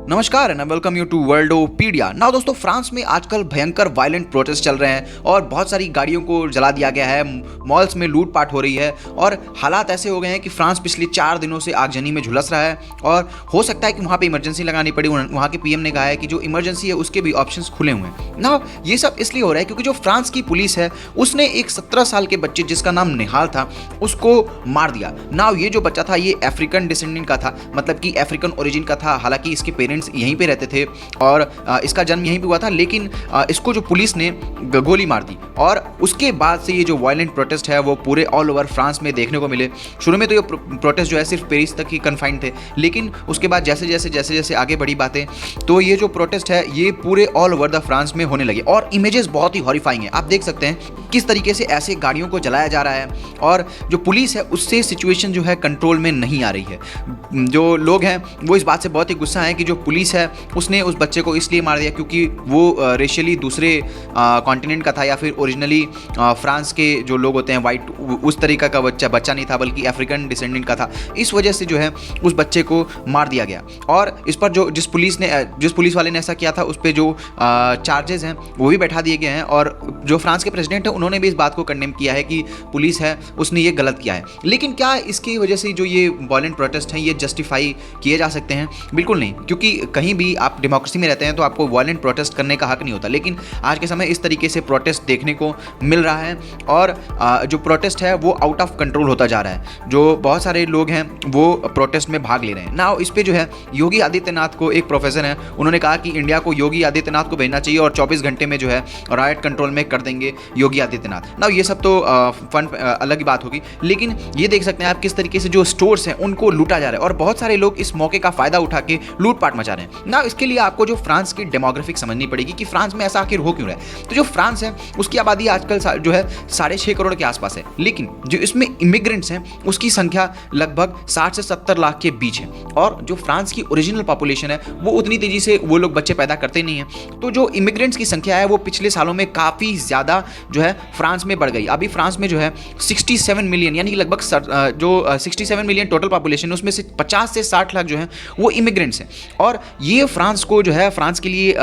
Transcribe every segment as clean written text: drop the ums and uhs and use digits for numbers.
नमस्कार and welcome you to Worldopedia. Now दोस्तों, France में आजकल भयंकर वायलेंट प्रोटेस्ट चल रहे हैं और बहुत सारी गाड़ियों को जला दिया गया है, मॉल्स में लूटपाट हो रही है और हालात ऐसे हो गए हैं कि फ्रांस पिछले 4 दिनों से आगजनी में झुलस रहा है और हो सकता है कि वहाँ पे इमरजेंसी लगानी पड़ी। वहाँ के पीएम ने कहा है कि जो इमरजेंसी है उसके भी ऑप्शंस खुले हुए हैं। नाउ ये सब इसलिए हो रहा है क्योंकि जो फ्रांस की पुलिस है उसने एक 17 साल के बच्चे जिसका नाम निहाल था उसको मार दिया। नाउ ये जो बच्चा था ये अफ्रीकन डिसेंडेंट का था, मतलब कि अफ्रीकन ओरिजिन का था। हालांकि इसके पेरेंट्स यहीं पे रहते थे और इसका जन्म यहीं पे हुआ था, लेकिन इसको जो पुलिस ने गोली मार दी और उसके बाद से ये जो वायलेंट प्रोटेस्ट है वो पूरे ऑल ओवर फ्रांस में देखने को मिले। शुरू में तो ये प्रोटेस्ट जो है सिर्फ पेरिस तक ही कन्फाइंड थे, लेकिन उसके बाद जैसे जैसे आगे बढ़ी बातें तो ये जो प्रोटेस्ट है ये पूरे ऑल ओवर द फ्रांस में होने लगे और इमेजेस बहुत ही हॉरिफाइंग है। आप देख सकते हैं किस तरीके से ऐसे गाड़ियों को जलाया जा रहा है और जो पुलिस है उससे सिचुएशन जो है कंट्रोल में नहीं आ रही है। जो लोग हैं वो इस बात से बहुत ही गुस्सा है कि जो पुलिस है उसने उस बच्चे को इसलिए मार दिया क्योंकि वो रेशियली दूसरे कॉन्टिनेंट का था या फिर ओरिजिनली फ्रांस के जो लोग होते हैं वाइट उस तरीका का बच्चा नहीं था बल्कि अफ्रीकन डिसेंडेंट का था। इस वजह से जो है उस बच्चे को मार दिया गया और इस पर जो जिस पुलिस वाले ने ऐसा किया था उस पर जो चार्जेस हैं वो भी बैठा दिए गए हैं और जो फ्रांस के प्रेसिडेंट हैं उन्होंने भी इस बात को कंडेम किया है कि पुलिस है उसने ये गलत किया है। लेकिन क्या इसकी वजह से जो ये वायलेंट प्रोटेस्ट हैं ये जस्टिफाई किए जा सकते हैं? बिल्कुल नहीं, क्योंकि कहीं भी आप डेमोक्रेसी में रहते हैं तो आपको वायलेंट प्रोटेस्ट करने का हक नहीं होता। लेकिन आज के समय इस तरीके से प्रोटेस्ट देखने को मिल रहा है और जो प्रोटेस्ट है वो आउट ऑफ कंट्रोल होता जा रहा है। जो बहुत सारे लोग हैं वो प्रोटेस्ट में भाग ले रहे हैं। नाउ इस पे जो है योगी आदित्यनाथ को, एक प्रोफेसर हैं, उन्होंने कहा कि इंडिया को योगी आदित्यनाथ को भेजना चाहिए और 24 घंटे में जो है राइट कंट्रोल में कर देंगे योगी आदित्यनाथ। नाउ ये सब तो अलग ही बात होगी, लेकिन ये देख सकते हैं आप किस तरीके से जो स्टोर्स हैं उनको लूटा जा रहा है और बहुत सारे लोग इस मौके का फायदा उठा के लूटपाट मचा रहे हैं। ना इसके लिए आपको जो फ्रांस की डेमोग्राफिक समझनी पड़ेगी कि फ्रांस में ऐसा आखिर हो क्यों रहा है। तो जो फ्रांस है उसकी आबादी आजकल जो है 6.5 करोड़ के आसपास है, लेकिन जो इसमें इमिग्रेंट्स हैं उसकी संख्या लगभग 60 से 70 लाख के बीच है और जो फ्रांस की ओरिजिनल पॉपुलेशन है वो उतनी तेजी से वो लोग बच्चे पैदा करते नहीं हैं। तो जो इमिग्रेंट्स की संख्या है वो पिछले सालों में काफ़ी ज़्यादा जो है फ्रांस में बढ़ गई। अभी फ्रांस में जो है 67 मिलियन यानी कि लगभग जो 67 मिलियन टोटल पॉपुलेशन है उसमें से 50 से 60 लाख जो है वो इमिग्रेंट्स हैं और ये फ्रांस को जो है फ्रांस के लिए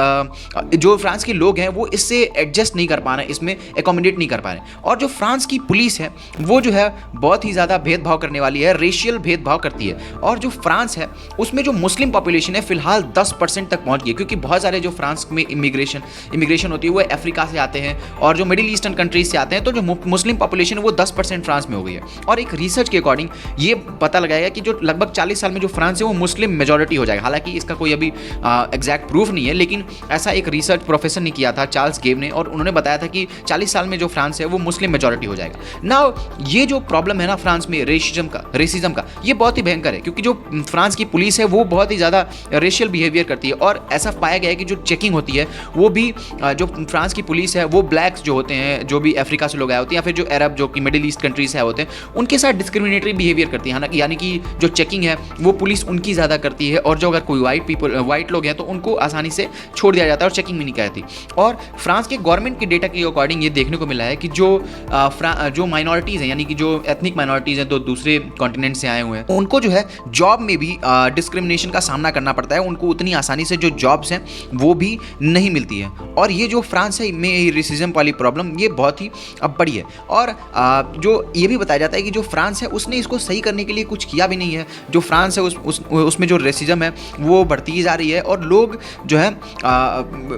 जो फ्रांस के लोग हैं वो इससे एडजस्ट नहीं कर पा रहे हैं, इसमें एकोमोडेट नहीं कर पा रहे हैं। और जो फ्रांस की पुलिस है वो जो है बहुत ही ज़्यादा भेदभाव करने वाली है, रेशियल भेदभाव करती है। और जो फ्रांस है उसमें जो मुस्लिम पॉपुलेशन है फिलहाल 10% तक पहुंच गई, क्योंकि बहुत सारे जो फ्रांस में इमिग्रेशन होती है वो अफ्रीका से आते हैं और जो मिडिल ईस्टर्न कंट्रीज से आते हैं। तो जो मुस्लिम पॉपुलेशन है वो 10% फ्रांस में हो गई है और एक रिसर्च के अकॉर्डिंग ये पता लगाया कि जो लगभग 40 साल में जो फ्रांस है वो मुस्लिम मेजॉरिटी हो जाएगा। हालांकि इसका कोई अभी एग्जैक्ट प्रूफ नहीं है, लेकिन ऐसा एक रिसर्च प्रोफेसर ने किया था, चार्ल्स गेव ने, और उन्होंने बताया था कि 40 साल में जो फ्रांस है वो मुस्लिम मेजॉरिटी हो जाएगा। नाउ ये जो प्रॉब्लम है ना फ्रांस में रेसिज्म का ये बहुत ही भयंकर है, क्योंकि जो फ्रांस की पुलिस है वो बहुत ही ज़्यादा रेशियल बिहेवियर करती है और ऐसा पाया गया है कि जो चेकिंग होती है वो भी जो फ्रांस की पुलिस है वो ब्लैक्स जो होते हैं, जो भी अफ्रीका से लोग आए होते हैं या फिर जो अरब जो कि मिडिल ईस्ट कंट्रीज से आए होते हैं, उनके साथ डिस्क्रिमिनेटरी बिहेवियर करती है। यानी कि जो चेकिंग है वो पुलिस उनकी ज़्यादा करती है और जो अगर कोई वाइट लोग हैं तो उनको आसानी से छोड़ दिया जाता है और चेकिंग भी नहीं करती। और फ्रांस के गवर्नमेंट के डेटा के अकॉर्डिंग ये देखने को मिला है कि जो माइनॉरिटीज़ हैं यानी कि जो एथनिक माइनॉरिटीज़ हैं तो दूसरे कॉन्टिनेंट से आए हुए हैं उनको जो है जॉब में भी डिस्क्रिमिनेशन का सामना करना पड़ता है। उनको उतनी आसानी से जो जॉब्स हैं वो भी नहीं मिलती है और ये जो फ्रांस है में रेसिज्म वाली प्रॉब्लम ये बहुत ही अब बड़ी है। और जो ये भी बताया जाता है कि जो फ्रांस है उसने इसको सही करने के लिए कुछ किया भी नहीं है। जो फ्रांस है उसमें जो रेसिज्म है वो बढ़ती ही जा रही है और लोग जो है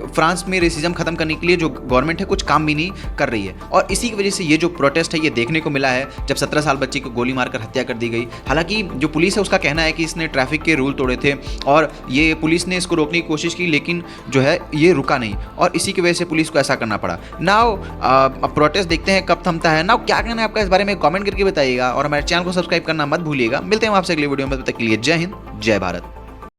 फ्रांस में रेसिज्म खत्म करने के लिए जो गवर्नमेंट है कुछ काम भी नहीं कर रही है। और इसी की वजह से ये जो प्रोटेस्ट है ये देखने को मिला है जब 17 साल बच्चे को गोली मारकर हत्या कर दी गई। हालांकि जो पुलिस है उसका कहना है कि इसने ट्रैफिक के रूल तोड़े थे और ये पुलिस ने इसको रोकने की कोशिश की, लेकिन जो है ये रुका नहीं और इसी की वजह से पुलिस को ऐसा करना पड़ा। नाउ अब प्रोटेस्ट देखते हैं कब थमता है। नाउ क्या कहना है आपका इस बारे में कमेंट करके बताइएगा और हमारे चैनल को सब्सक्राइब करना मत भूलिएगा। मिलते हैं आपसे अगली वीडियो में, तब तक के लिए जय हिंद जय भारत।